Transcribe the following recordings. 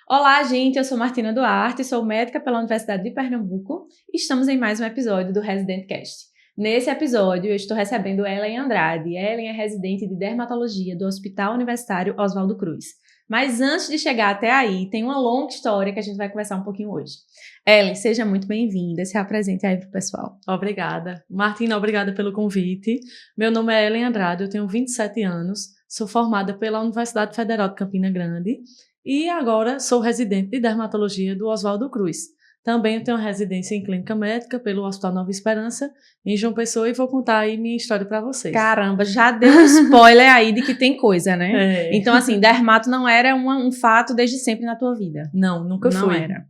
Olá, gente, eu sou Martina Duarte, sou médica pela Universidade de Pernambuco e estamos em mais um episódio do Resident Cast. Nesse episódio, eu estou recebendo Ellen Andrade. Ellen é residente de dermatologia do Hospital Universitário Oswaldo Cruz. Mas antes de chegar até aí, tem uma longa história que a gente vai conversar um pouquinho hoje. Ellen, seja muito bem-vinda, se apresente aí para o pessoal. Obrigada. Martina, obrigada pelo convite. Meu nome é Ellen Andrade, eu tenho 27 anos, sou formada pela Universidade Federal de Campina Grande e agora sou residente de dermatologia do Oswaldo Cruz. Também tenho residência em clínica médica pelo Hospital Nova Esperança, em João Pessoa, e vou contar aí minha história para vocês. Caramba, já deu um spoiler aí de que tem coisa, né? É. Então, assim, dermato não era um fato desde sempre na tua vida. Não, nunca não foi. Não era.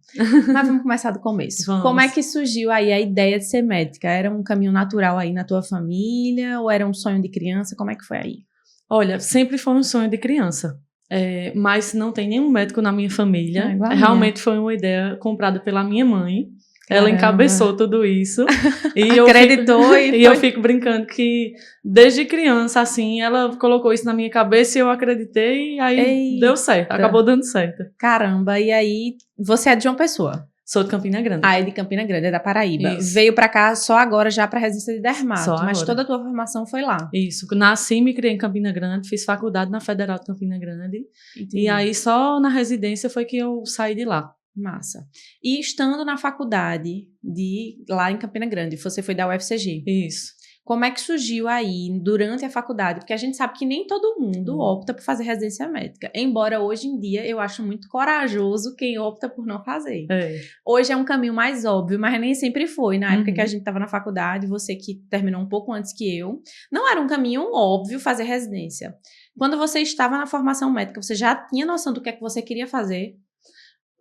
Mas vamos começar do começo. Vamos. Como é que surgiu aí a ideia de ser médica? Era um caminho natural aí na tua família ou era um sonho de criança? Como é que foi aí? Olha, sempre foi um sonho de criança. Mas não tem nenhum médico na minha família. Realmente foi uma ideia comprada pela minha mãe. Ela encabeçou tudo isso. E acreditou eu fico brincando que desde criança, assim, ela colocou isso na minha cabeça e eu acreditei e aí deu certo, acabou dando certo. Caramba, e aí você é de João Pessoa? Sou de Campina Grande. Ah, é de Campina Grande, é da Paraíba. Isso. Veio pra cá só agora já pra residência de dermato, só mas agora. toda a tua formação foi lá. Isso, nasci e me criei em Campina Grande, fiz faculdade na Federal de Campina Grande. Entendi. E aí só na residência foi que eu saí de lá. Massa. E estando na faculdade lá em Campina Grande, você foi da UFCG. Isso. Como é que surgiu aí, durante a faculdade? Porque a gente sabe que nem todo mundo opta por fazer residência médica. Embora hoje em dia eu acho muito corajoso quem opta por não fazer. Hoje é um caminho mais óbvio, mas nem sempre foi. Na época que a gente estava na faculdade, você que terminou um pouco antes que eu, não era um caminho óbvio fazer residência. Quando você estava na formação médica, você já tinha noção do que é que você queria fazer?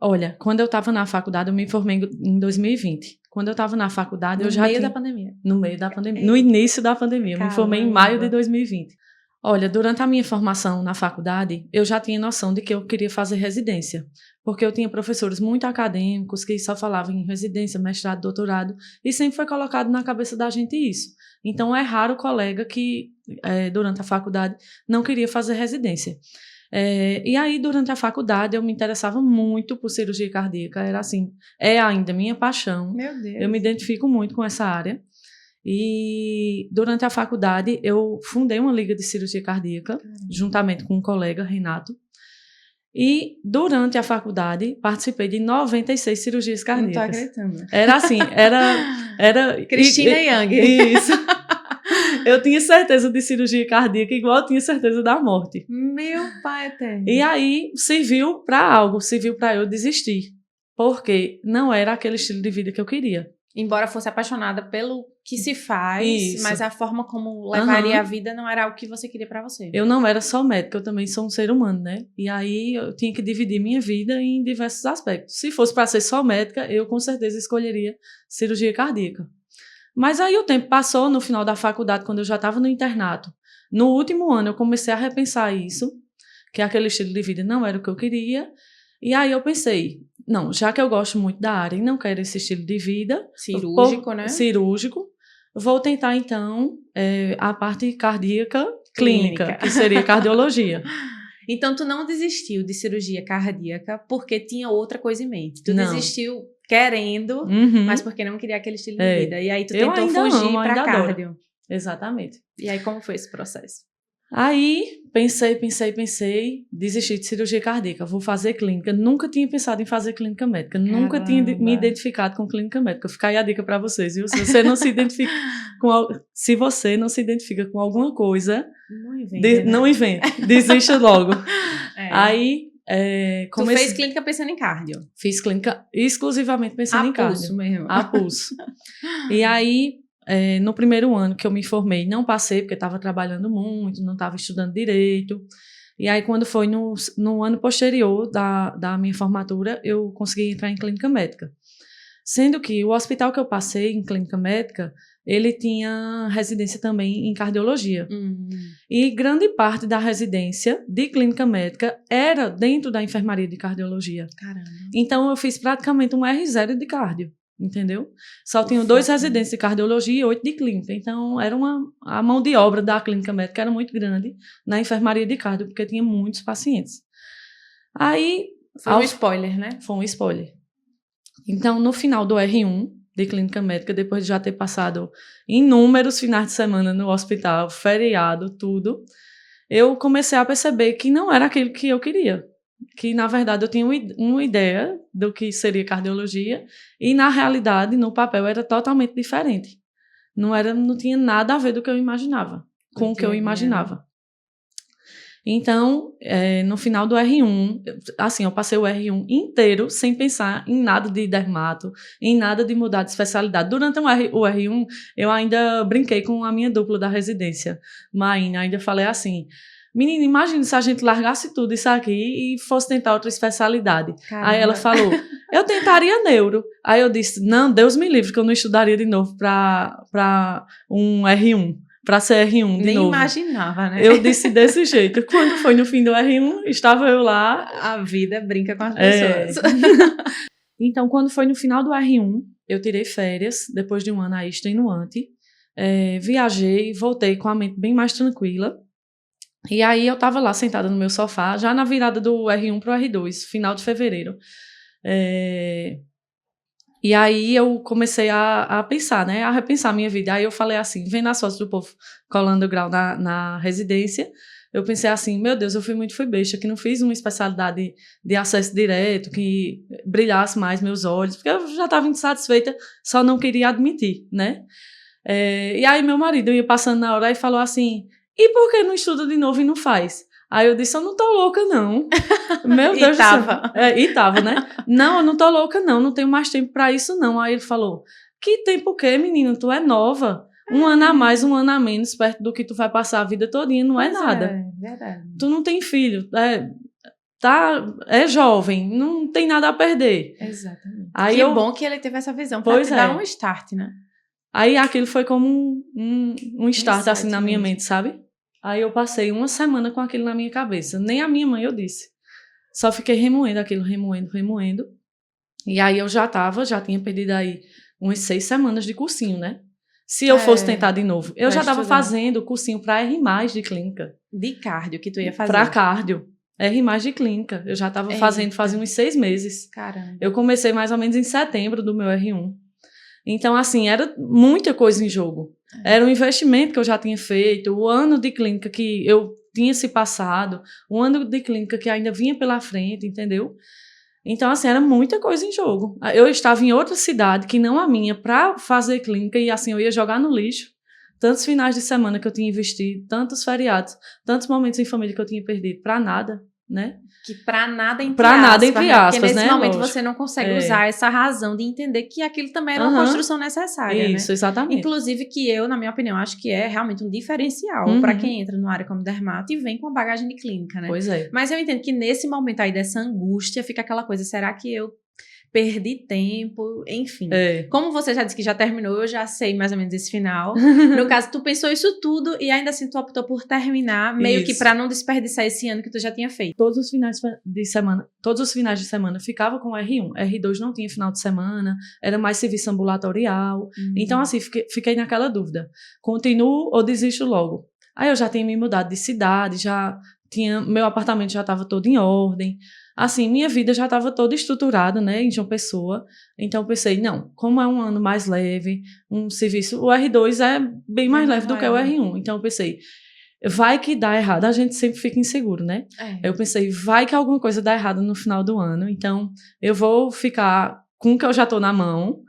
Olha, quando eu estava na faculdade, eu me formei em 2020. Quando eu estava na faculdade, eu já tinha... No meio da pandemia. No meio da pandemia. No início da pandemia. Eu me formei em maio de 2020. Olha, durante a minha formação na faculdade, eu já tinha noção de que eu queria fazer residência. Porque eu tinha professores muito acadêmicos que só falavam em residência, mestrado, doutorado. E sempre foi colocado na cabeça da gente isso. Então, é raro o colega que, durante a faculdade, não queria fazer residência. E aí, durante a faculdade, eu me interessava muito por cirurgia cardíaca. Era assim, é ainda minha paixão. Meu Deus. Eu me identifico muito com essa área. E durante a faculdade, eu fundei uma liga de cirurgia cardíaca, juntamente com um colega, Renato. E durante a faculdade, participei de 96 cirurgias cardíacas. Não tô acreditando. Era assim, era Cristina Yang. Isso. Eu tinha certeza de cirurgia cardíaca, igual eu tinha certeza da morte. Meu pai eterno. E aí, serviu para eu desistir. Porque não era aquele estilo de vida que eu queria. Embora fosse apaixonada pelo que se faz, mas a forma como levaria a vida não era o que você queria para você. Eu não era só médica, eu também sou um ser humano, né? E aí, eu tinha que dividir minha vida em diversos aspectos. Se fosse para ser só médica, eu com certeza escolheria cirurgia cardíaca. Mas aí o tempo passou, no final da faculdade, quando eu já estava no internato. No último ano eu comecei a repensar isso, que aquele estilo de vida não era o que eu queria. E aí eu pensei, não, já que eu gosto muito da área e não quero esse estilo de vida... Cirúrgico, né? Cirúrgico. Vou tentar, então, a parte cardíaca clínica, que seria cardiologia. Então, tu não desistiu de cirurgia cardíaca porque tinha outra coisa em mente. Tu desistiu querendo, mas porque não queria aquele estilo de vida. E aí tu tentou fugir pra cardio. Adoro. Exatamente. E aí como foi esse processo? Aí pensei, desisti de cirurgia cardíaca, vou fazer clínica. Nunca tinha pensado em fazer clínica médica, nunca tinha me identificado com clínica médica. Fica aí a dica para vocês, viu? Se você não se identifica com alguma coisa, não invente, desista logo. Aí tu fez clínica pensando em cardio? Fiz clínica exclusivamente pensando em cardio. A pulso mesmo. A pulso. E aí, no primeiro ano que eu me formei, não passei, porque estava trabalhando muito, não estava estudando direito. E aí, quando foi no ano posterior da minha formatura, eu consegui entrar em clínica médica. Sendo que o hospital que eu passei em clínica médica, ele tinha residência também em cardiologia. E grande parte da residência de clínica médica era dentro da enfermaria de cardiologia. Caramba. Então, eu fiz praticamente um R0 de cardio, entendeu? Só tinham 2 residentes de cardiologia e 8 de clínica. Então, a mão de obra da clínica médica era muito grande na enfermaria de cardio, porque tinha muitos pacientes. Aí, Foi um spoiler, né? Foi um spoiler. Então, no final do R1 de clínica médica, depois de já ter passado inúmeros finais de semana no hospital, feriado, tudo, eu comecei a perceber que não era aquilo que eu queria. Que, na verdade, eu tinha uma ideia do que seria cardiologia e, na realidade, no papel, era totalmente diferente. Não tinha nada a ver do que eu imaginava, com o que eu imaginava. Então, no final do R1, assim, eu passei o R1 inteiro sem pensar em nada de dermato, em nada de mudar de especialidade. Durante o R1, eu ainda brinquei com a minha dupla da residência, Maína, ainda falei assim: menina, imagina se a gente largasse tudo isso aqui e fosse tentar outra especialidade. Caramba. Aí ela falou, eu tentaria neuro. Aí eu disse, não, Deus me livre, que eu não estudaria de novo para um R1. Para ser R1 de Nem novo. Nem imaginava, né? Eu disse desse jeito. Quando foi no fim do R1, estava eu lá. A vida brinca com as pessoas. Então, quando foi no final do R1, eu tirei férias, depois de um ano aí extenuante. Viajei, voltei com a mente bem mais tranquila. E aí eu estava lá sentada no meu sofá, já na virada do R1 para o R2, final de fevereiro. E aí eu comecei a pensar, né, a repensar a minha vida. Aí eu falei assim, vendo as fotos do povo colando grau na residência, eu pensei assim, meu Deus, eu fui besta, que não fiz uma especialidade de acesso direto, que brilhasse mais meus olhos, porque eu já estava insatisfeita, só não queria admitir, né. E aí meu marido ia passando na hora e falou assim, e por que não estuda de novo e não faz? Aí eu disse, eu não tô louca, não. Meu Deus do céu. E tava, né? Não, eu não tô louca, não tenho mais tempo pra isso, não. Aí ele falou, que tempo o quê, menina? Tu é nova. Um ano a mais, um ano a menos, perto do que tu vai passar a vida todinha, não é nada. É verdade. Tu não tem filho, é jovem, não tem nada a perder. Exatamente. Aí que bom que ele teve essa visão, pra te dar um start, né? Aí aquilo foi como um start, assim, na minha mente, sabe? Aí eu passei uma semana com aquilo na minha cabeça. Nem a minha mãe eu disse. Só fiquei remoendo aquilo, remoendo. E aí eu já tinha perdido aí umas 6 semanas de cursinho, né? Se eu fosse tentar de novo. Eu já estava fazendo cursinho para R+ de clínica. De cardio que tu ia fazer? Para cardio. R+ de clínica. Eu já estava fazendo, fazia uns 6 meses. Caramba. Eu comecei mais ou menos em setembro do meu R1. Então, assim, era muita coisa em jogo. Era um investimento que eu já tinha feito, o ano de clínica que eu tinha se passado, o ano de clínica que ainda vinha pela frente, entendeu? Então, assim, era muita coisa em jogo. Eu estava em outra cidade, que não a minha, para fazer clínica, e assim, eu ia jogar no lixo tantos finais de semana que eu tinha investido, tantos feriados, tantos momentos em família que eu tinha perdido, para nada, né? Que pra nada entre aspas, porque nesse né? momento você não consegue usar essa razão de entender que aquilo também era uma construção necessária, Isso, né? Exatamente. Inclusive que eu, na minha opinião, acho que é realmente um diferencial para quem entra numa área como dermato e vem com a bagagem de clínica, né? Pois é. Mas eu entendo que nesse momento aí dessa angústia fica aquela coisa, será que eu perdi tempo, enfim. Como você já disse que já terminou, eu já sei mais ou menos esse final. No caso, tu pensou isso tudo e ainda assim tu optou por terminar, meio que pra não desperdiçar esse ano que tu já tinha feito. Todos os finais de semana ficava com R1. R2 não tinha final de semana, era mais serviço ambulatorial. Então, assim, fiquei naquela dúvida. Continuo ou desisto logo? Aí eu já tinha me mudado de cidade, meu apartamento já estava todo em ordem. Assim, minha vida já estava toda estruturada, né, em João Pessoa. Então, eu pensei, não, como é um ano mais leve, um serviço... O R2 é bem mais leve do que o R1. Então, eu pensei, vai que dá errado. A gente sempre fica inseguro, né? Eu pensei, vai que alguma coisa dá errado no final do ano. Então, eu vou ficar com o que eu já estou na mão,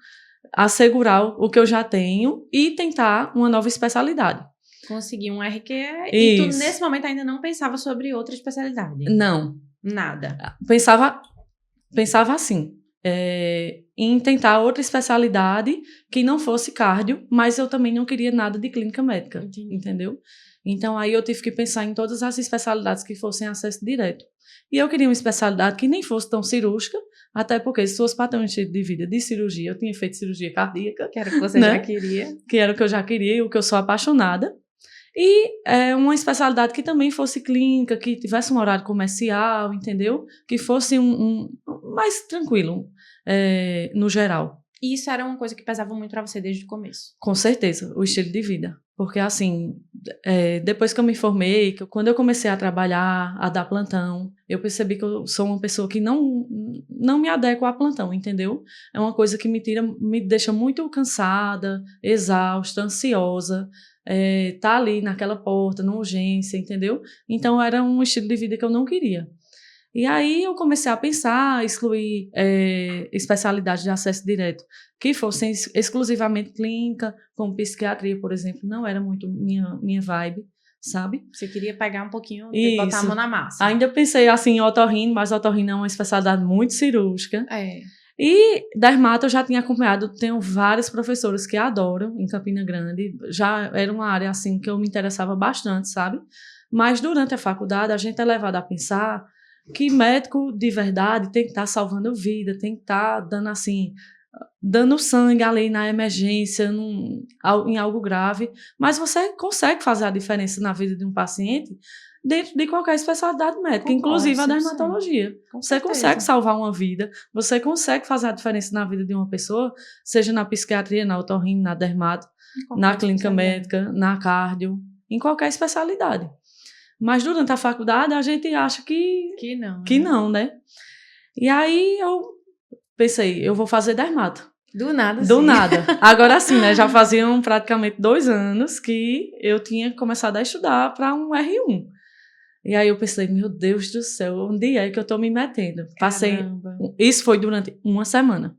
assegurar o que eu já tenho e tentar uma nova especialidade. Conseguir um RQE. E tu, nesse momento, ainda não pensava sobre outra especialidade? Não. Nada. Pensava assim, em tentar outra especialidade que não fosse cardio, mas eu também não queria nada de clínica médica, entendeu? Então, aí eu tive que pensar em todas as especialidades que fossem acesso direto. E eu queria uma especialidade que nem fosse tão cirúrgica, até porque se fosse para ter um estilo de vida de cirurgia, eu tinha feito cirurgia cardíaca. Que era o que você já queria. Que era o que eu já queria e o que eu sou apaixonada. E uma especialidade que também fosse clínica, que tivesse um horário comercial, entendeu? Que fosse mais tranquilo, no geral. E isso era uma coisa que pesava muito para você desde o começo? Com certeza, o estilo de vida. Porque, assim, depois que eu me formei, quando eu comecei a trabalhar, a dar plantão, eu percebi que eu sou uma pessoa que não me adequa a plantão, entendeu? É uma coisa que me deixa muito cansada, exausta, ansiosa, tá ali naquela porta, na urgência, entendeu? Então, era um estilo de vida que eu não queria. E aí eu comecei a pensar, excluir especialidades de acesso direto que fossem exclusivamente clínica, como psiquiatria, por exemplo, não era muito minha vibe, sabe? Você queria pegar um pouquinho, botar a mão na massa. Ainda pensei assim em otorrino, mas otorrino é uma especialidade muito cirúrgica. E dermato eu já tinha acompanhado, tenho vários professores que adoram em Campina Grande, já era uma área assim que eu me interessava bastante, sabe? Mas durante a faculdade a gente é levado a pensar que médico de verdade tem que estar salvando vida, tem que estar dando sangue ali na emergência, em algo grave, mas você consegue fazer a diferença na vida de um paciente dentro de qualquer especialidade médica, inclusive a dermatologia. Você consegue salvar uma vida, você consegue fazer a diferença na vida de uma pessoa, seja na psiquiatria, na otorrino, na dermato, na clínica médica, na cardio, em qualquer especialidade. Mas durante a faculdade a gente acha que não, né? E aí eu pensei, eu vou fazer dermato. Do nada, Do nada. Agora sim, né? Já faziam praticamente 2 anos que eu tinha começado a estudar para um R1. E aí eu pensei, meu Deus do céu, onde é que eu tô me metendo? Isso foi durante uma semana.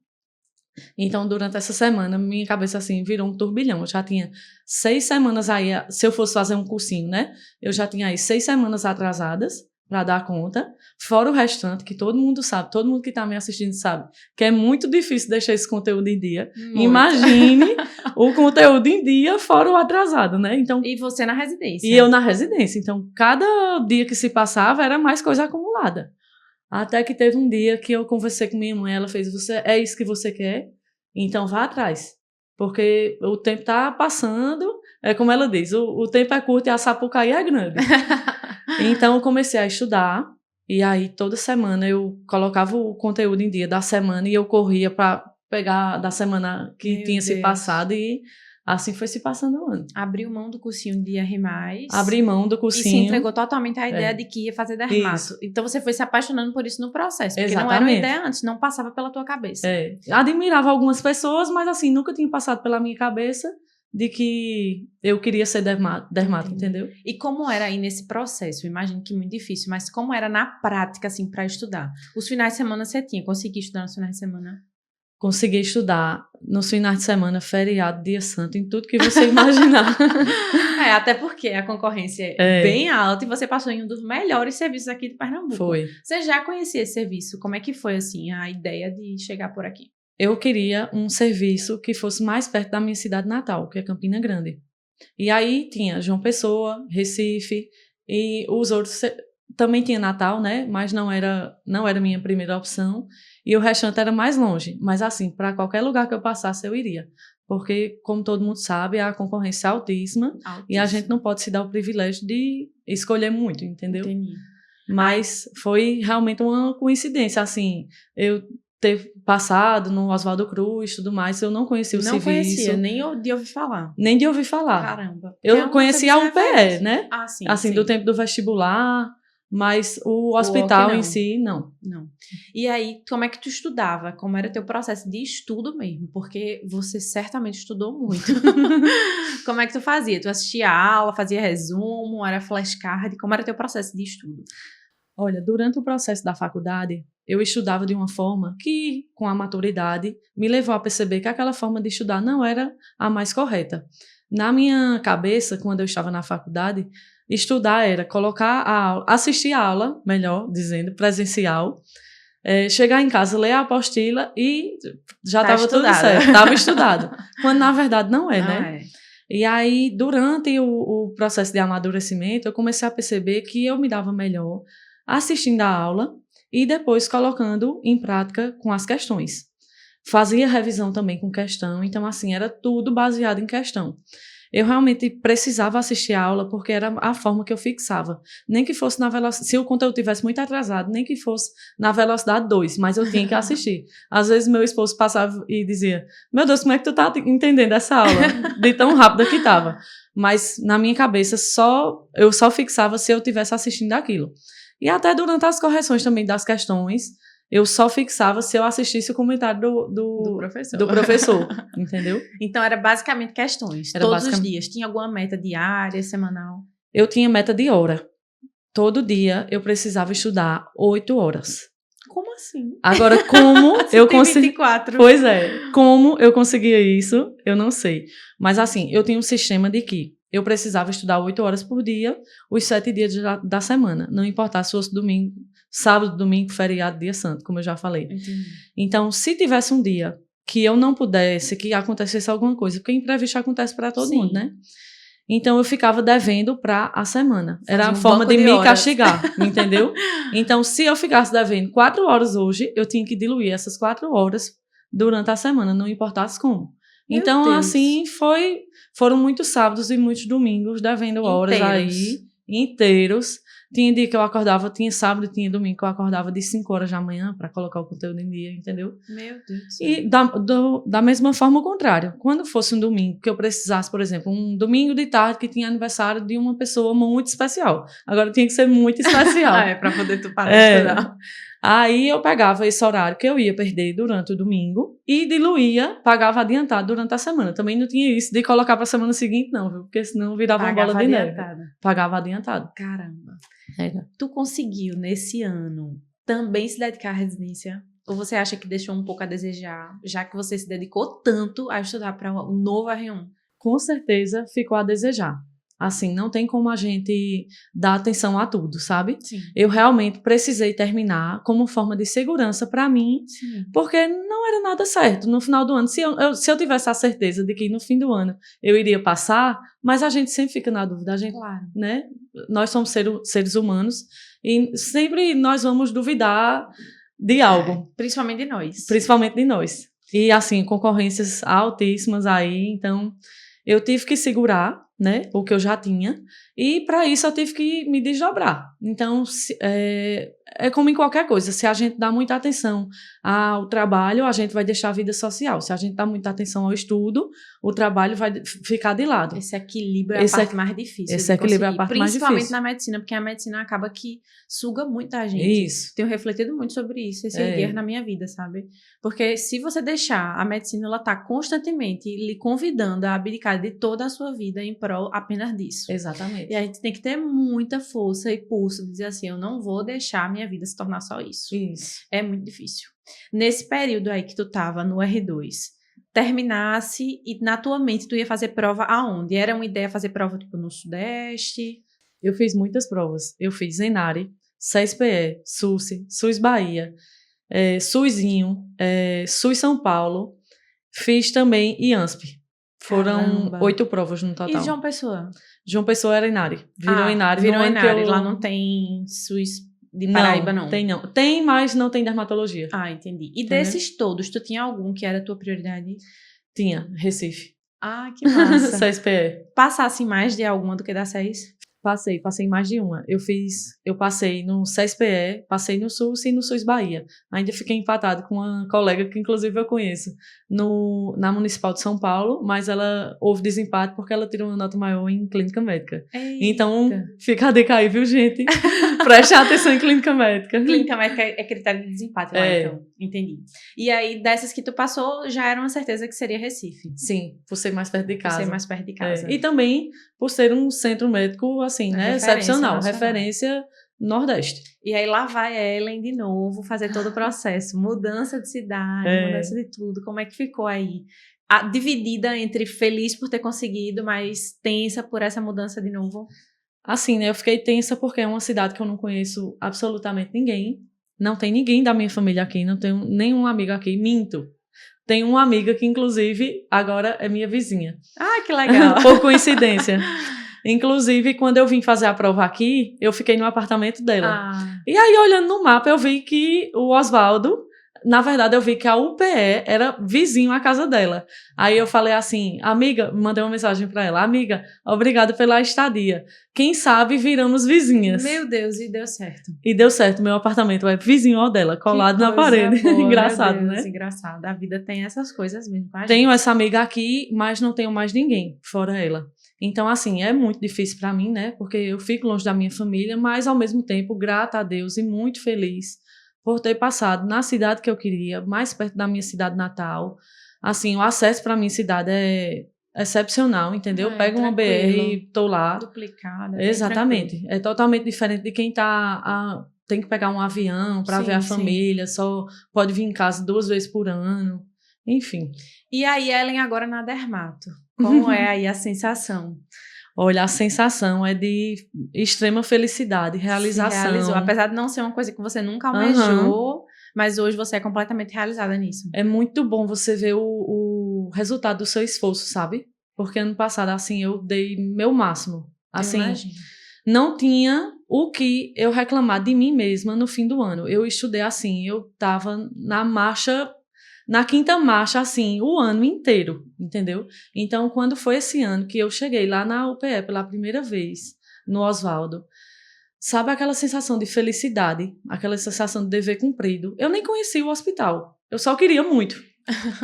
Então, durante essa semana, minha cabeça, assim, virou um turbilhão. Eu já tinha 6 semanas aí, se eu fosse fazer um cursinho, né? Eu já tinha aí 6 semanas atrasadas para dar conta, fora o restante, que todo mundo sabe, todo mundo que está me assistindo sabe, que é muito difícil deixar esse conteúdo em dia. Muito. Imagine o conteúdo em dia, fora o atrasado, né? Então, e você na residência. E eu na residência. Então, cada dia que se passava era mais coisa acumulada. Até que teve um dia que eu conversei com minha mãe, ela fez, é isso que você quer? Então vá atrás. Porque o tempo está passando, é como ela diz, o tempo é curto e a Sapucaí é grande. Então eu comecei a estudar, e aí toda semana eu colocava o conteúdo em dia da semana e eu corria para pegar da semana que tinha se passado, e assim foi se passando o ano. Abriu mão do cursinho de R+. Abri mão do cursinho. E se entregou totalmente à ideia de que ia fazer dermato. Isso. Então você foi se apaixonando por isso no processo. Porque não era uma ideia antes, não passava pela tua cabeça. Admirava algumas pessoas, mas assim, nunca tinha passado pela minha cabeça de que eu queria ser dermato, entendeu? E como era aí nesse processo? Eu imagino que muito difícil, mas como era na prática, assim, para estudar? Os finais de semana você conseguia estudar nos finais de semana? Consegui estudar nos finais de semana, feriado, dia santo, em tudo que você imaginar. Até porque a concorrência é bem alta e você passou em um dos melhores serviços aqui de Pernambuco. Foi. Você já conhecia esse serviço? Como é que foi, assim, a ideia de chegar por aqui? Eu queria um serviço que fosse mais perto da minha cidade natal, que é Campina Grande. E aí tinha João Pessoa, Recife, e os outros também tinha Natal, né? Mas não era minha primeira opção. E o restante era mais longe. Mas assim, para qualquer lugar que eu passasse, eu iria. Porque, como todo mundo sabe, a concorrência é altíssima. E a gente não pode se dar o privilégio de escolher muito, entendeu? Entendi. Mas foi realmente uma coincidência, assim, eu ter passado no Oswaldo Cruz e tudo mais, eu não conhecia o serviço. Não conhecia, nem de ouvir falar. Nem de ouvir falar. Caramba. Eu conhecia a UPE, né? Sim. Assim, sim. do tempo do vestibular, mas o hospital em si, não. Não. E aí, como é que tu estudava? Como era teu processo de estudo mesmo? Porque você certamente estudou muito. Como é que tu fazia? Tu assistia a aula, fazia resumo, era flashcard? Como era teu processo de estudo? Olha, durante o processo da faculdade, eu estudava de uma forma que, com a maturidade, me levou a perceber que aquela forma de estudar não era a mais correta. Na minha cabeça, quando eu estava na faculdade, estudar era colocar a aula, assistir a aula, melhor dizendo, presencial, chegar em casa, ler a apostila e já estava tudo certo, estava estudado. Quando, na verdade, não é, né? E aí, durante o processo de amadurecimento, eu comecei a perceber que eu me dava melhor assistindo a aula e depois colocando em prática com as questões. Fazia revisão também com questão, então assim, era tudo baseado em questão. Eu realmente precisava assistir a aula porque era a forma que eu fixava. Nem que fosse na velocidade, se o conteúdo tivesse muito atrasado, nem que fosse na velocidade 2, mas eu tinha que assistir. Às vezes meu esposo passava e dizia, meu Deus, como é que tu tá entendendo essa aula? De tão rápida que estava. mas na minha cabeça eu só fixava se eu estivesse assistindo aquilo. E até durante as correções também das questões, eu só fixava se eu assistisse o comentário do professor, entendeu? Então era basicamente questões, todos os dias. Tinha alguma meta diária, semanal? Eu tinha meta de hora. Todo dia eu precisava estudar 8 horas. Como assim? Agora, como eu consegui... 24. Pois é, como eu conseguia isso, eu não sei. Mas assim, eu tinha um sistema de que eu precisava estudar 8 horas por dia, os 7 dias da semana. Não importasse se fosse domingo, sábado, domingo, feriado, dia santo, como eu já falei. Entendi. Então, se tivesse um dia que eu não pudesse, que acontecesse alguma coisa, porque imprevisto acontece para todo mundo, né? Então, eu ficava devendo para a semana. Era a forma de me castigar, entendeu? Então, se eu ficasse devendo 4 horas hoje, eu tinha que diluir essas 4 horas durante a semana, não importasse como. Então, assim, foram muitos sábados e muitos domingos devendo horas aí, inteiros. Tinha dia que eu acordava, tinha sábado e tinha domingo que eu acordava de 5 horas da manhã para colocar o conteúdo em dia, entendeu? Meu Deus do céu. E da mesma forma o contrário. Quando fosse um domingo que eu precisasse, por exemplo, um domingo de tarde que tinha aniversário de uma pessoa muito especial. Agora tinha que ser muito especial. Para poder tu parar de estudar. Aí eu pegava esse horário que eu ia perder durante o domingo e diluía, pagava adiantado durante a semana. Também não tinha isso de colocar para a semana seguinte, não, viu? Porque senão virava uma bola de neve. Pagava adiantado. Caramba. Tu conseguiu, nesse ano, também se dedicar à residência? Ou você acha que deixou um pouco a desejar, já que você se dedicou tanto a estudar para o novo R1? Com certeza ficou a desejar. Assim, não tem como a gente dar atenção a tudo, sabe? Sim. Eu realmente precisei terminar como forma de segurança para mim, porque não era nada certo. No final do ano, se eu tivesse a certeza de que no fim do ano eu iria passar, mas a gente sempre fica na dúvida, a gente, claro, né? Nós somos seres humanos e sempre nós vamos duvidar de algo. Principalmente de nós. Principalmente de nós. E assim, concorrências altíssimas aí, então eu tive que segurar, né, o que eu já tinha, e para isso eu tive que me desdobrar. Então, é como em qualquer coisa, se a gente dá muita atenção ao trabalho, a gente vai deixar a vida social. Se a gente dá muita atenção ao estudo, o trabalho vai ficar de lado. Esse equilíbrio é a parte mais difícil. Esse equilíbrio é a parte mais difícil. Principalmente na medicina, porque a medicina acaba que suga muita gente. Isso. Tenho refletido muito sobre isso, esse erguer na minha vida, sabe? Porque se você deixar, a medicina, ela tá constantemente lhe convidando a abdicar de toda a sua vida em prol apenas disso. Exatamente. E a gente tem que ter muita força e pulso de dizer assim, eu não vou deixar a minha vida se tornar só isso. Isso. É muito difícil. Nesse período aí que tu tava no R2, terminasse e na tua mente tu ia fazer prova aonde? Era uma ideia fazer prova tipo no Sudeste? Eu fiz muitas provas. Eu fiz ENARE, CSPE, SUSE, SUS Bahia, SUSinho, SUS São Paulo. Fiz também IANSP. Foram 8 provas no total. E João Pessoa? João Pessoa era ENARE. Virou ENARE. Virou ENARE. Lá não tem SUS de Paraíba, não? Tem não. Tem, mas não tem dermatologia. Ah, entendi. E desses todos, tu tinha algum que era a tua prioridade? Tinha, Recife. Ah, que massa. CSPE. Passasse mais de alguma do que da 6? Passei em mais de uma. Eu passei no CSPE, passei no SUS e no SUS Bahia. Ainda fiquei empatado com uma colega que inclusive eu conheço na Municipal de São Paulo, mas houve desempate porque ela tirou uma nota maior em clínica médica. Eita. Então, fica a dica aí, viu, gente? Preste atenção em clínica médica. Clínica médica é critério de desempate lá, então. Entendi. E aí, dessas que tu passou, já era uma certeza que seria Recife. Sim, por ser mais perto de casa. Por ser mais perto de casa. E também por ser um centro médico, assim, né? Excepcional. Referência Nordeste. E aí lá vai Ellen de novo fazer todo o processo. Mudança de cidade, mudança de tudo. Como é que ficou aí? Dividida entre feliz por ter conseguido, mas tensa por essa mudança de novo? Assim, né? Eu fiquei tensa porque é uma cidade que eu não conheço absolutamente ninguém. Não tem ninguém da minha família aqui. Não tenho nenhum amigo aqui. Minto. Tenho uma amiga que, inclusive, agora é minha vizinha. Ah, que legal. Por coincidência. Inclusive, quando eu vim fazer a prova aqui, eu fiquei no apartamento dela. E aí, olhando no mapa, eu vi que o Oswaldo na verdade, eu vi que a UPE era vizinho à casa dela. Aí eu falei assim, amiga, mandei uma mensagem para ela, amiga, obrigada pela estadia. Quem sabe viramos vizinhas. Meu Deus, e deu certo. E deu certo, meu apartamento é vizinho ao dela, colado na parede. Boa, engraçado, meu Deus, né? Engraçado. A vida tem essas coisas mesmo. Tenho essa amiga aqui, mas não tenho mais ninguém fora ela. Então, assim, é muito difícil para mim, né? Porque eu fico longe da minha família, mas ao mesmo tempo, grata a Deus e muito feliz por ter passado na cidade que eu queria, mais perto da minha cidade natal. Assim, o acesso para a minha cidade é excepcional, entendeu? Pego uma BR e tô lá. Duplicada. Exatamente. É totalmente diferente de quem tem que pegar um avião para ver a família, só pode vir em casa 2 vezes por ano. Enfim. E aí, Ellen, agora na Dermato. Como é aí a sensação? Olha, a sensação é de extrema felicidade, realização. Se realizou, apesar de não ser uma coisa que você nunca almejou, mas hoje você é completamente realizada nisso. É muito bom você ver o resultado do seu esforço, sabe? Porque ano passado, assim, eu dei meu máximo. Assim, não tinha o que eu reclamar de mim mesma no fim do ano. Eu estudei assim, eu tava na 5ª marcha, assim, o ano inteiro, entendeu? Então, quando foi esse ano que eu cheguei lá na UPE pela primeira vez, no Oswaldo, sabe aquela sensação de felicidade, aquela sensação de dever cumprido? Eu nem conhecia o hospital, eu só queria muito,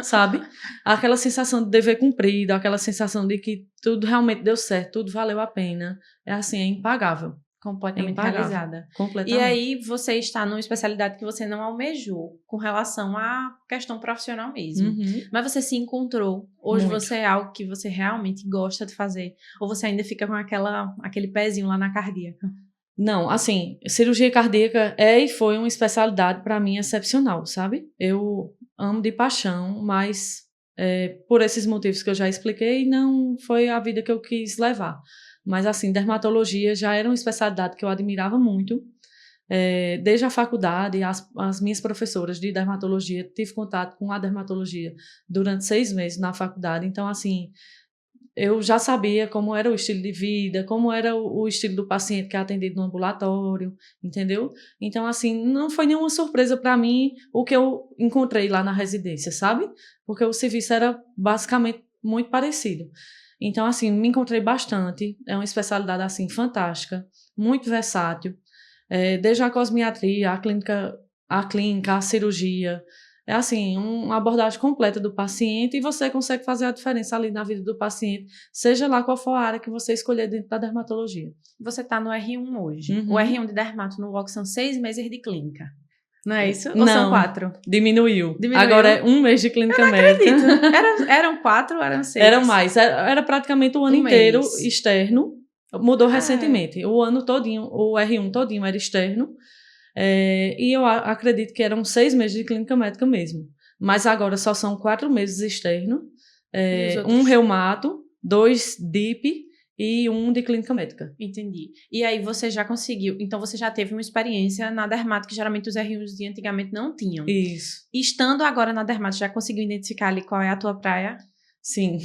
sabe? Aquela sensação de dever cumprido, aquela sensação de que tudo realmente deu certo, tudo valeu a pena, é assim, é impagável. Completamente realizada. Completamente. E aí você está numa especialidade que você não almejou com relação à questão profissional mesmo. Mas você se encontrou. Hoje você é algo que você realmente gosta de fazer? Ou você ainda fica com aquele pezinho lá na cardíaca? Não, assim, cirurgia cardíaca é e foi uma especialidade para mim excepcional, sabe? Eu amo de paixão, mas por esses motivos que eu já expliquei, não foi a vida que eu quis levar. Mas, assim, dermatologia já era uma especialidade que eu admirava muito. Desde a faculdade, as minhas professoras de dermatologia, tive contato com a dermatologia durante 6 meses na faculdade. Então, assim, eu já sabia como era o estilo de vida, como era o estilo do paciente que é atendido no ambulatório, entendeu? Então, assim, não foi nenhuma surpresa para mim o que eu encontrei lá na residência, sabe? Porque o serviço era basicamente muito parecido. Então, assim, me encontrei bastante. É uma especialidade, assim, fantástica, muito versátil. Desde a cosmiatria, a clínica, a cirurgia. É, assim, uma abordagem completa do paciente e você consegue fazer a diferença ali na vida do paciente, seja lá qual for a área que você escolher dentro da dermatologia. Você está no R1 hoje. O R1 de dermato no UOC são 6 meses de clínica. Não é isso? Não, ou são 4? Diminuiu. Agora é 1 mês de clínica médica. Eram 4 ou eram 6? Eram mais. Era praticamente o ano inteiro externo. Mudou recentemente. O ano todinho, o R1 todinho era externo. E eu acredito que eram 6 meses de clínica médica mesmo. Mas agora só são 4 meses externo. 1 reumato, 2 DIP e 1 de clínica médica. Entendi. E aí você já conseguiu, então você já teve uma experiência na dermato que geralmente os R1s de antigamente não tinham. Isso. Estando agora na dermato, já conseguiu identificar ali qual é a tua praia? Sim.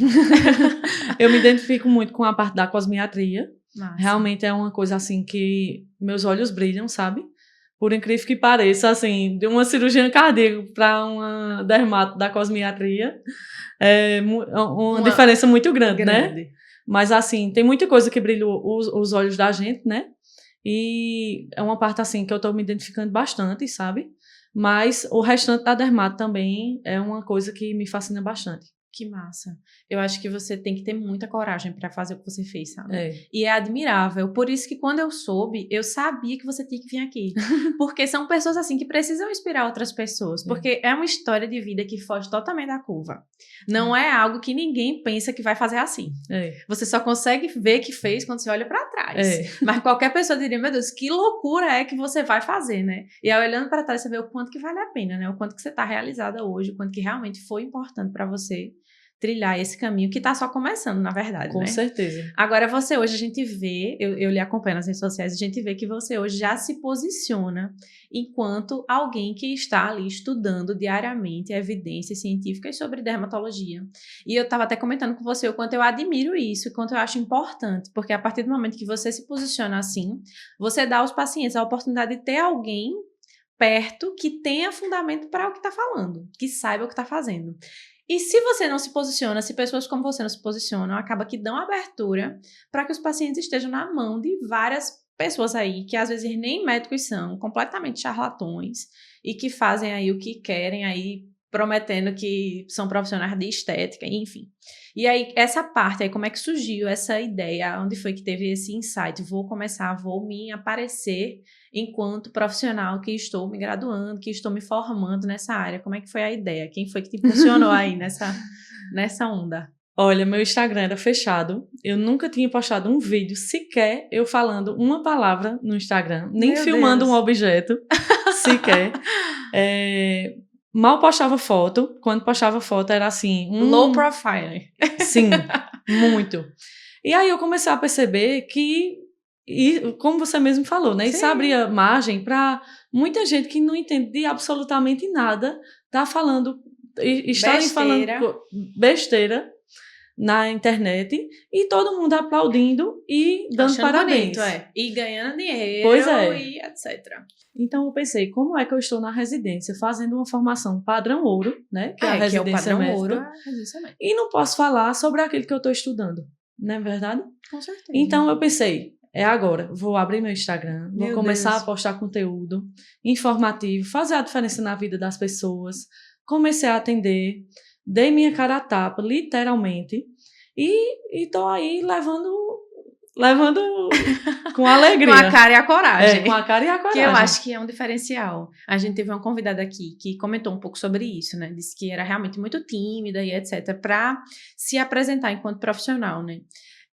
Eu me identifico muito com a parte da cosmiatria. Nossa. Realmente é uma coisa assim que meus olhos brilham, sabe? Por incrível que pareça, assim, de uma cirurgia cardíaca para uma dermato da cosmiatria, é uma diferença muito grande, né? Mas, assim, tem muita coisa que brilha os olhos da gente, né? E é uma parte, assim, que eu tô me identificando bastante, sabe? Mas o restante da dermato também é uma coisa que me fascina bastante. Que massa. Eu acho que você tem que ter muita coragem para fazer o que você fez, sabe? E é admirável. Por isso que quando eu soube, eu sabia que você tinha que vir aqui. Porque são pessoas assim que precisam inspirar outras pessoas. Porque é uma história de vida que foge totalmente da curva. Não é algo que ninguém pensa que vai fazer assim. Você só consegue ver que fez quando você olha para trás. Mas qualquer pessoa diria, meu Deus, que loucura é que você vai fazer, né? E aí, olhando para trás, você vê o quanto que vale a pena, né? O quanto que você tá realizada hoje, o quanto que realmente foi importante para você trilhar esse caminho que tá só começando, na verdade, Com certeza. Agora, você hoje, a gente vê, eu lhe acompanho nas redes sociais, a gente vê que você hoje já se posiciona enquanto alguém que está ali estudando diariamente evidências científicas sobre dermatologia. E eu estava até comentando com você o quanto eu admiro isso, o quanto eu acho importante, porque a partir do momento que você se posiciona assim, você dá aos pacientes a oportunidade de ter alguém perto, que tenha fundamento para o que está falando, que saiba o que está fazendo. E se você não se posiciona, se pessoas como você não se posicionam, acaba que dão abertura para que os pacientes estejam na mão de várias pessoas aí, que às vezes nem médicos são, completamente charlatões, e que fazem aí o que querem aí, prometendo que são profissionais de estética, enfim. E aí, essa parte aí, como é que surgiu essa ideia? Onde foi que teve esse insight? Vou me aparecer enquanto profissional que estou me graduando, que estou me formando nessa área. Como é que foi a ideia? Quem foi que te impulsionou aí nessa onda? Olha, meu Instagram era fechado. Eu nunca tinha postado um vídeo sequer eu falando uma palavra no Instagram, nem Meu filmando Deus. um objeto sequer. Mal postava foto. Quando postava foto era assim... Low profile. Sim, muito. E aí eu comecei a perceber que, como você mesmo falou, né? Isso abria margem para muita gente que não entende de absolutamente nada tá falando... Estarem falando besteira na internet e todo mundo aplaudindo e dando achando parabéns. Bonito, E ganhando dinheiro, pois é. E etc. Então eu pensei, como é que eu estou na residência fazendo uma formação padrão ouro, né? Que é a residência médica. Ouro, e não posso falar sobre aquilo que eu estou estudando, não é verdade? Com certeza. Então eu pensei, é agora, vou abrir meu Instagram, vou começar a postar conteúdo informativo, fazer a diferença na vida das pessoas. Comecei a atender, dei minha cara a tapa, literalmente, e tô aí levando com alegria. Com a cara e a coragem. Com a cara e a coragem. Que eu acho que é um diferencial. A gente teve uma convidada aqui que comentou um pouco sobre isso, né? Disse que era realmente muito tímida e etc. para se apresentar enquanto profissional, né?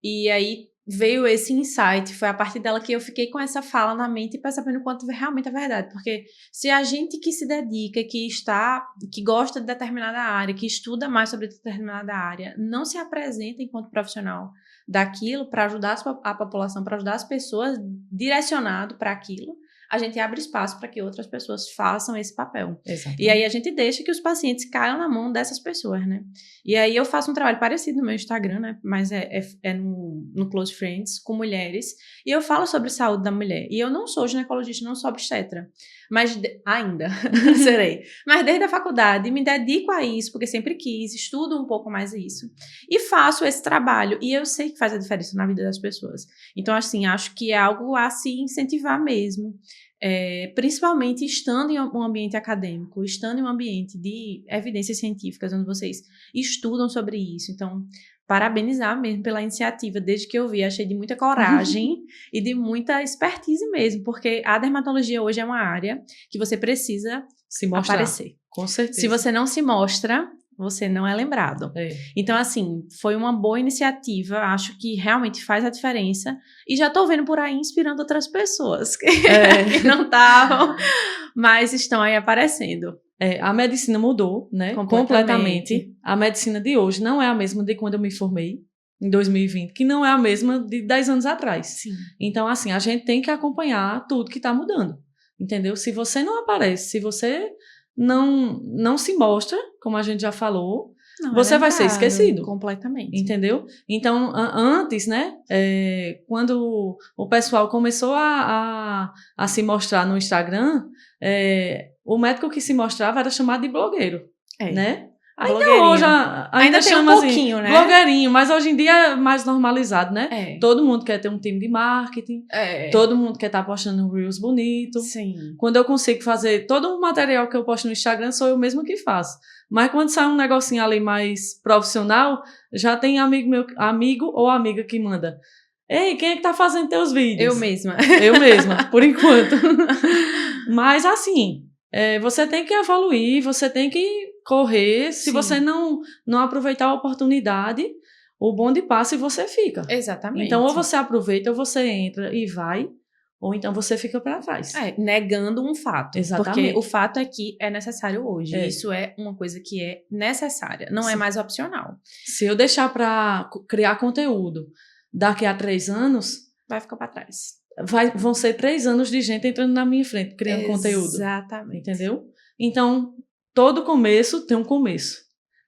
E aí veio esse insight, foi a partir dela que eu fiquei com essa fala na mente e percebendo o quanto realmente é verdade, porque se a gente que se dedica, que gosta de determinada área, que estuda mais sobre determinada área, não se apresenta enquanto profissional daquilo para ajudar a população, para ajudar as pessoas direcionado para aquilo, a gente abre espaço para que outras pessoas façam esse papel. Exatamente. E aí a gente deixa que os pacientes caiam na mão dessas pessoas, né? E aí eu faço um trabalho parecido no meu Instagram, né? Mas é no Close Friends, com mulheres. E eu falo sobre saúde da mulher. E eu não sou ginecologista, não sou obstetra. Mas ainda serei. Mas desde a faculdade me dedico a isso, porque sempre quis, estudo um pouco mais isso. E faço esse trabalho. E eu sei que faz a diferença na vida das pessoas. Então, assim, acho que é algo a se incentivar mesmo. Principalmente estando em um ambiente acadêmico, estando em um ambiente de evidências científicas, onde vocês estudam sobre isso. Então, parabenizar mesmo pela iniciativa, desde que eu vi, achei de muita coragem e de muita expertise mesmo, porque a dermatologia hoje é uma área que você precisa se mostrar, aparecer. Com certeza. Se você não se mostra, você não é lembrado. Então, assim, foi uma boa iniciativa, acho que realmente faz a diferença, e já tô vendo por aí inspirando outras pessoas que não estavam, mas estão aí aparecendo. A medicina mudou, né? Completamente. A medicina de hoje não é a mesma de quando eu me formei, em 2020, que não é a mesma de 10 anos atrás. Sim. Então, assim, a gente tem que acompanhar tudo que está mudando, entendeu? Se você não aparece, se você não se mostra, como a gente já falou, você vai ser esquecido. Completamente. Entendeu? Então, antes, né, quando o pessoal começou a se mostrar no Instagram, o médico que se mostrava era chamado de blogueiro, né? Ainda chama um pouquinho, assim, né? Blogueirinho, mas hoje em dia é mais normalizado, né? Todo mundo quer ter um time de marketing, todo mundo quer estar postando Reels bonito. Sim. Quando eu consigo fazer todo o material que eu posto no Instagram, sou eu mesma que faço. Mas quando sai um negocinho ali mais profissional, já tem amigo ou amiga que manda: ei, quem é que tá fazendo teus vídeos? Eu mesma. Eu mesma, por enquanto. Mas assim, você tem que evoluir, você tem que correr. Se você não aproveitar a oportunidade, o bonde passa e você fica. Exatamente. Então, ou você aproveita, ou você entra e vai, ou então você fica para trás. Negando um fato. Exatamente. Porque o fato é que é necessário hoje. Isso é uma coisa que é necessária, não é mais opcional. Se eu deixar para criar conteúdo daqui a 3 anos... vai ficar para trás. Vão ser 3 anos de gente entrando na minha frente, criando conteúdo. Exatamente. Entendeu? Então, todo começo tem um começo.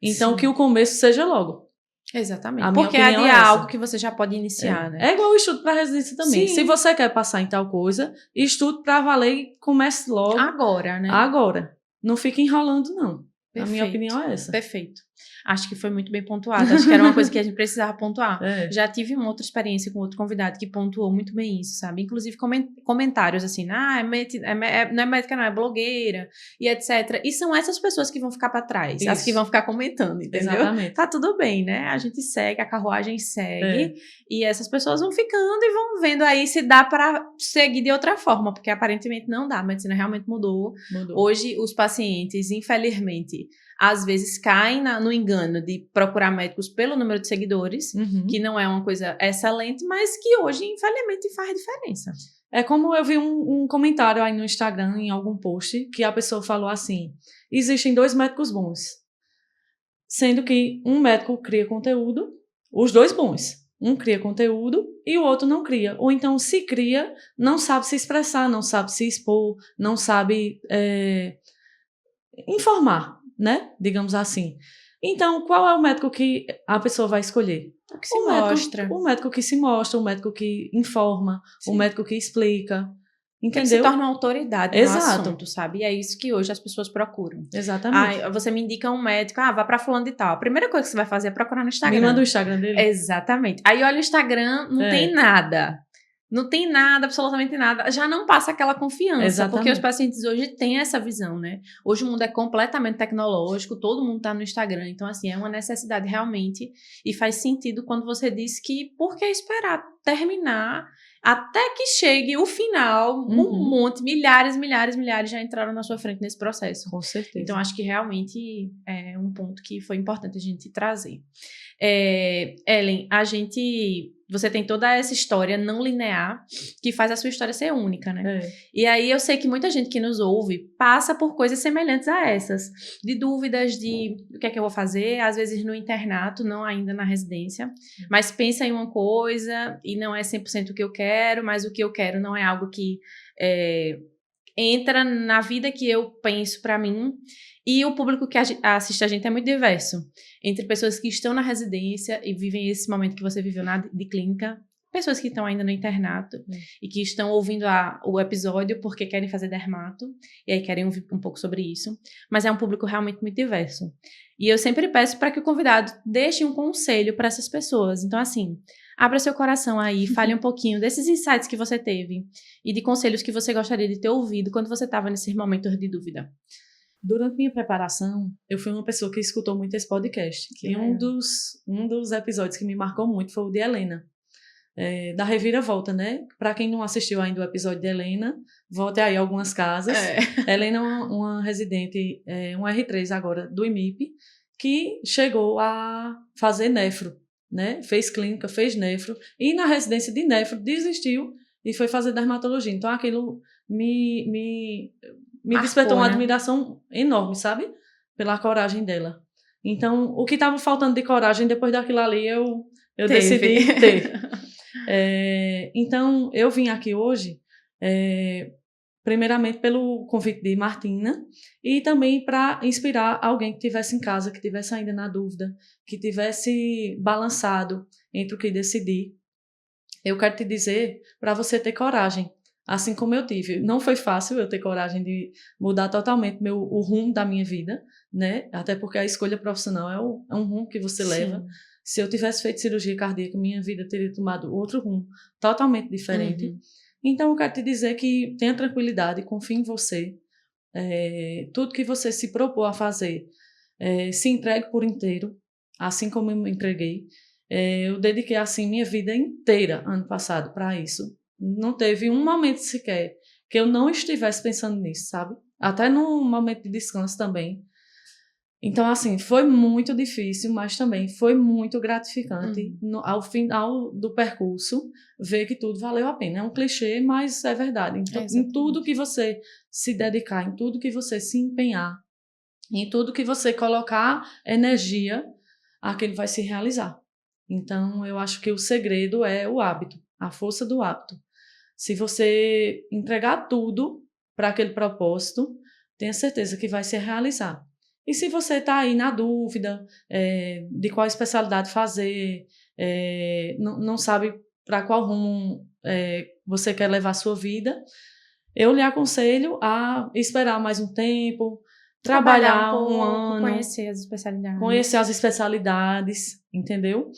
Então, que o começo seja logo. Exatamente. Porque adiar algo que você já pode iniciar, né? É igual o estudo para residência também. Sim. Se você quer passar em tal coisa, estude para valer e comece logo. Agora, né? Agora. Não fique enrolando, não. Perfeito. A minha opinião é essa. Perfeito. Acho que foi muito bem pontuado. Acho que era uma coisa que a gente precisava pontuar. Já tive uma outra experiência com outro convidado que pontuou muito bem isso, sabe? Inclusive comentários assim, não é médica não, é blogueira e etc. E são essas pessoas que vão ficar para trás, isso. As que vão ficar comentando, entendeu? Exatamente. Tá tudo bem, né? A gente segue, a carruagem segue e essas pessoas vão ficando e vão vendo aí se dá para seguir de outra forma, porque aparentemente não dá. A medicina realmente mudou. Hoje os pacientes, infelizmente, às vezes caem no engano de procurar médicos pelo número de seguidores, que não é uma coisa excelente, mas que hoje, infelizmente, faz diferença. É como eu vi um comentário aí no Instagram, em algum post, que a pessoa falou assim, existem 2 médicos bons, sendo que um médico cria conteúdo, os 2 bons, um cria conteúdo e o outro não cria, ou então se cria, não sabe se expressar, não sabe se expor, não sabe informar, né? Digamos assim. Então, qual é o médico que a pessoa vai escolher? O que se mostra. O médico que se mostra, o médico que informa, o médico que explica. Entendeu? Que se torna uma autoridade no assunto, sabe? E é isso que hoje as pessoas procuram. Exatamente. Você me indica um médico, vá pra fulano de tal. A primeira coisa que você vai fazer é procurar no Instagram. Me manda o Instagram dele. Exatamente. Aí olha o Instagram, não tem nada. Não tem nada, absolutamente nada. Já não passa aquela confiança. Exatamente. Porque os pacientes hoje têm essa visão, né? Hoje o mundo é completamente tecnológico, todo mundo tá no Instagram. Então, assim, é uma necessidade realmente. E faz sentido quando você diz que por que esperar terminar até que chegue o final, um monte, milhares já entraram na sua frente nesse processo. Com certeza. Então, acho que realmente é um ponto que foi importante a gente trazer. Ellen, você tem toda essa história não linear que faz a sua história ser única, né? E aí eu sei que muita gente que nos ouve passa por coisas semelhantes a essas, de dúvidas de o que é que eu vou fazer, às vezes no internato, não ainda na residência, mas pensa em uma coisa e não é 100% o que eu quero, mas o que eu quero não é algo que entra na vida que eu penso para mim. E o público que assiste a gente é muito diverso. Entre pessoas que estão na residência e vivem esse momento que você viveu de clínica, pessoas que estão ainda no internato e que estão ouvindo o episódio porque querem fazer dermato e aí querem ouvir um pouco sobre isso. Mas é um público realmente muito diverso. E eu sempre peço para que o convidado deixe um conselho para essas pessoas. Então, assim, abra seu coração aí, fale um pouquinho desses insights que você teve e de conselhos que você gostaria de ter ouvido quando você estava nesses momentos de dúvida. Durante minha preparação, eu fui uma pessoa que escutou muito esse podcast. E um dos episódios que me marcou muito foi o de Helena, da Reviravolta, né? Para quem não assistiu ainda o episódio de Helena, volte aí algumas casas. Helena é uma residente, um R3 agora, do IMIP, que chegou a fazer nefro, né? Fez clínica, fez nefro, e na residência de nefro desistiu e foi fazer dermatologia. Então aquilo me despertou uma admiração enorme, sabe? Pela coragem dela. Então, o que estava faltando de coragem, depois daquilo ali, eu decidi ter. Então, eu vim aqui hoje, primeiramente pelo convite de Martina, e também para inspirar alguém que estivesse em casa, que estivesse ainda na dúvida, que tivesse balançado entre o que decidir. Eu quero te dizer para você ter coragem. Assim como eu tive. Não foi fácil eu ter coragem de mudar totalmente o rumo da minha vida, né? Até porque a escolha profissional é um rumo que você leva. Se eu tivesse feito cirurgia cardíaca, minha vida teria tomado outro rumo, totalmente diferente. Então, eu quero te dizer que tenha tranquilidade, confie em você. Tudo que você se propor a fazer, se entregue por inteiro, assim como eu me entreguei. Eu dediquei, assim, minha vida inteira, ano passado, para isso. Não teve um momento sequer que eu não estivesse pensando nisso, sabe? Até no momento de descanso também. Então, assim, foi muito difícil, mas também foi muito gratificante ao final do percurso ver que tudo valeu a pena. É um clichê, mas é verdade. Então, em tudo que você se dedicar, em tudo que você se empenhar, em tudo que você colocar energia, aquilo vai se realizar. Então, eu acho que o segredo é o hábito, a força do hábito. Se você entregar tudo para aquele propósito, tenha certeza que vai se realizar. E se você está aí na dúvida de qual especialidade fazer, não sabe para qual rumo você quer levar a sua vida, eu lhe aconselho a esperar mais um tempo, trabalhar um ano, conhecer as especialidades, entendeu?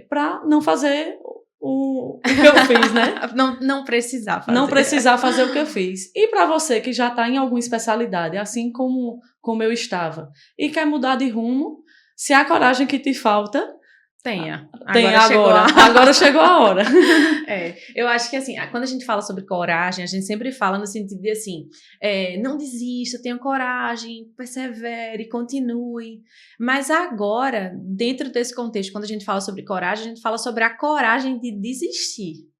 Para não fazer o que eu fiz, né? não precisar fazer. Não precisar fazer o que eu fiz. E para você que já está em alguma especialidade, assim como eu estava, e quer mudar de rumo, se a coragem que te falta, tenha. Agora chegou a hora. Eu acho que assim, quando a gente fala sobre coragem, a gente sempre fala no sentido de assim, não desista, tenha coragem, persevere, continue. Mas agora, dentro desse contexto, quando a gente fala sobre coragem, a gente fala sobre a coragem de desistir.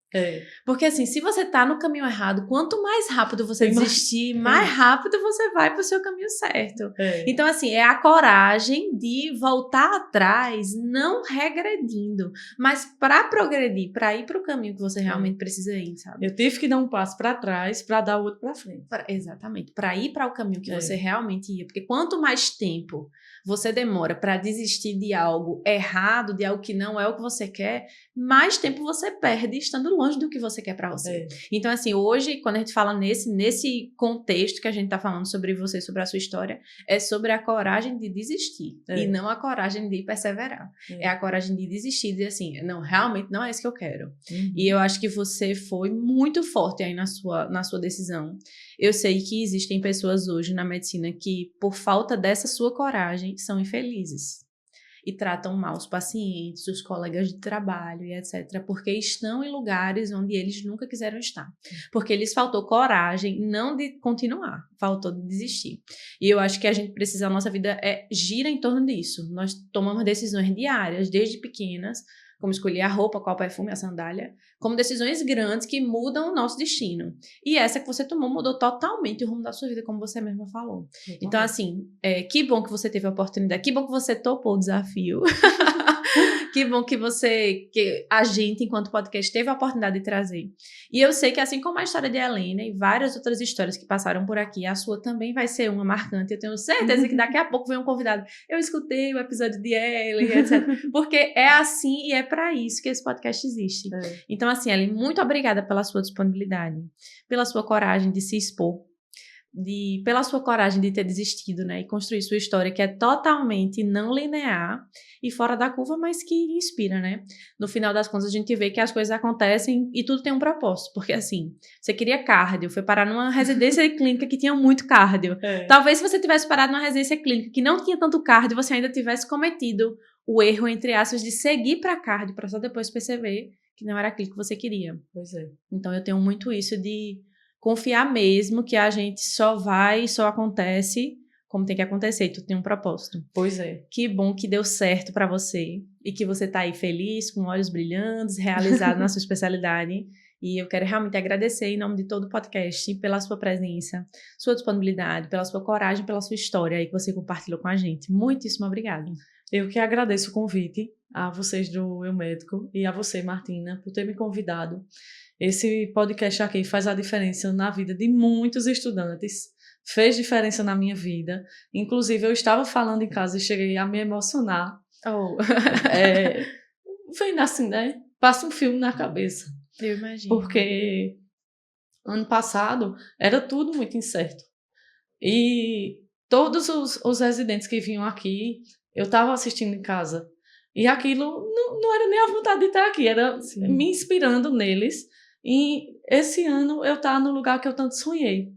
Porque assim, se você tá no caminho errado, quanto mais rápido você desistir, mais rápido você vai pro seu caminho certo. Então assim, é a coragem de voltar atrás, não regredindo, mas para progredir, para ir pro caminho que você realmente precisa ir, sabe? Eu tive que dar um passo para trás para dar o outro para frente. Exatamente, para ir para o caminho que você realmente ia, porque quanto mais tempo você demora para desistir de algo errado, de algo que não é o que você quer, mais tempo você perde estando longe do que você quer para você. Então, assim, hoje, quando a gente fala nesse contexto que a gente tá falando sobre você, sobre a sua história, é sobre a coragem de desistir e não a coragem de perseverar. É a coragem de desistir e dizer assim, não, realmente não é isso que eu quero. E eu acho que você foi muito forte aí na sua decisão. Eu sei que existem pessoas hoje na medicina que, por falta dessa sua coragem, são infelizes e tratam mal os pacientes, os colegas de trabalho e etc, porque estão em lugares onde eles nunca quiseram estar, porque lhes faltou coragem, não de continuar, faltou de desistir. E eu acho que a gente precisa, a nossa vida gira em torno disso. Nós tomamos decisões diárias, desde pequenas, como escolher a roupa, qual perfume, a sandália, como decisões grandes que mudam o nosso destino. E essa que você tomou mudou totalmente o rumo da sua vida, como você mesma falou. Então, assim, que bom que você teve a oportunidade, que bom que você topou o desafio. Que bom que a gente, enquanto podcast, teve a oportunidade de trazer. E eu sei que, assim como a história de Helena e várias outras histórias que passaram por aqui, a sua também vai ser uma marcante. Eu tenho certeza que daqui a pouco vem um convidado. Eu escutei o episódio de Ellen, etc. Porque é assim e é para isso que esse podcast existe. Então, assim, Ellen, muito obrigada pela sua disponibilidade, pela sua coragem de se expor, pela sua coragem de ter desistido, né, e construir sua história, que é totalmente não linear e fora da curva, mas que inspira, né? No final das contas, a gente vê que as coisas acontecem e tudo tem um propósito, porque assim, você queria cardio, foi parar numa residência clínica que tinha muito cardio. Talvez se você tivesse parado numa residência clínica que não tinha tanto cardio, você ainda tivesse cometido o erro, entre aspas, de seguir para cardio, para só depois perceber que não era aquilo que você queria. Pois é. Então, eu tenho muito isso de confiar mesmo que a gente só acontece como tem que acontecer, e tu tem um propósito. Pois é. Que bom que deu certo pra você e que você tá aí feliz, com olhos brilhantes, realizado na sua especialidade. E eu quero realmente agradecer em nome de todo o podcast pela sua presença, sua disponibilidade, pela sua coragem, pela sua história aí que você compartilhou com a gente. Muitíssimo obrigada. Eu que agradeço o convite a vocês do Eu Médico e a você, Martina, por ter me convidado. Esse podcast aqui faz a diferença na vida de muitos estudantes, fez diferença na minha vida. Inclusive, eu estava falando em casa e cheguei a me emocionar. Vem assim, né? Passa um filme na cabeça. Eu imagino. Porque ano passado era tudo muito incerto. E todos os residentes que vinham aqui, eu estava assistindo em casa. E aquilo não era nem a vontade de estar aqui, era me inspirando neles. E esse ano eu estava no lugar que eu tanto sonhei.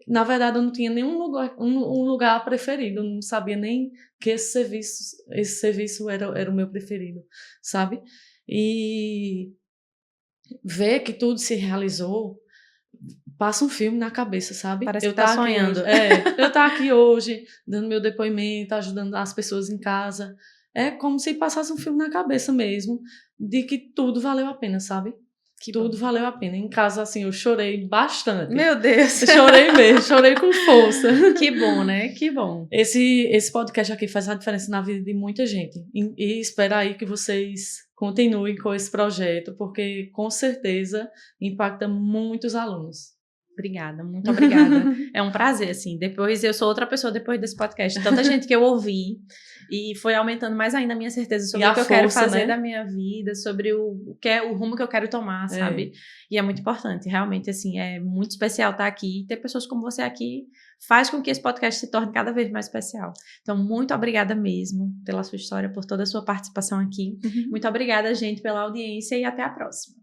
Na verdade, eu não tinha nenhum lugar, um lugar preferido. Eu não sabia nem que esse serviço era o meu preferido, sabe? E ver que tudo se realizou, passa um filme na cabeça, sabe? Parece que tá sonhando. Eu estar aqui hoje, dando meu depoimento, ajudando as pessoas em casa. É como se passasse um filme na cabeça mesmo, de que tudo valeu a pena, sabe? Tudo valeu a pena. Em casa, assim, eu chorei bastante. Meu Deus! Chorei mesmo, chorei com força. Que bom, né? Que bom. Esse podcast aqui faz a diferença na vida de muita gente. E espero aí que vocês continuem com esse projeto, porque com certeza impacta muitos alunos. Obrigada, muito obrigada. É um prazer, assim. Depois, eu sou outra pessoa depois desse podcast. Tanta gente que eu ouvi e foi aumentando mais ainda a minha certeza sobre o que eu quero fazer, né, da minha vida, sobre o rumo que eu quero tomar, sabe? E é muito importante, realmente, assim, é muito especial estar aqui. Ter pessoas como você aqui faz com que esse podcast se torne cada vez mais especial. Então, muito obrigada mesmo pela sua história, por toda a sua participação aqui. Muito obrigada, gente, pela audiência e até a próxima.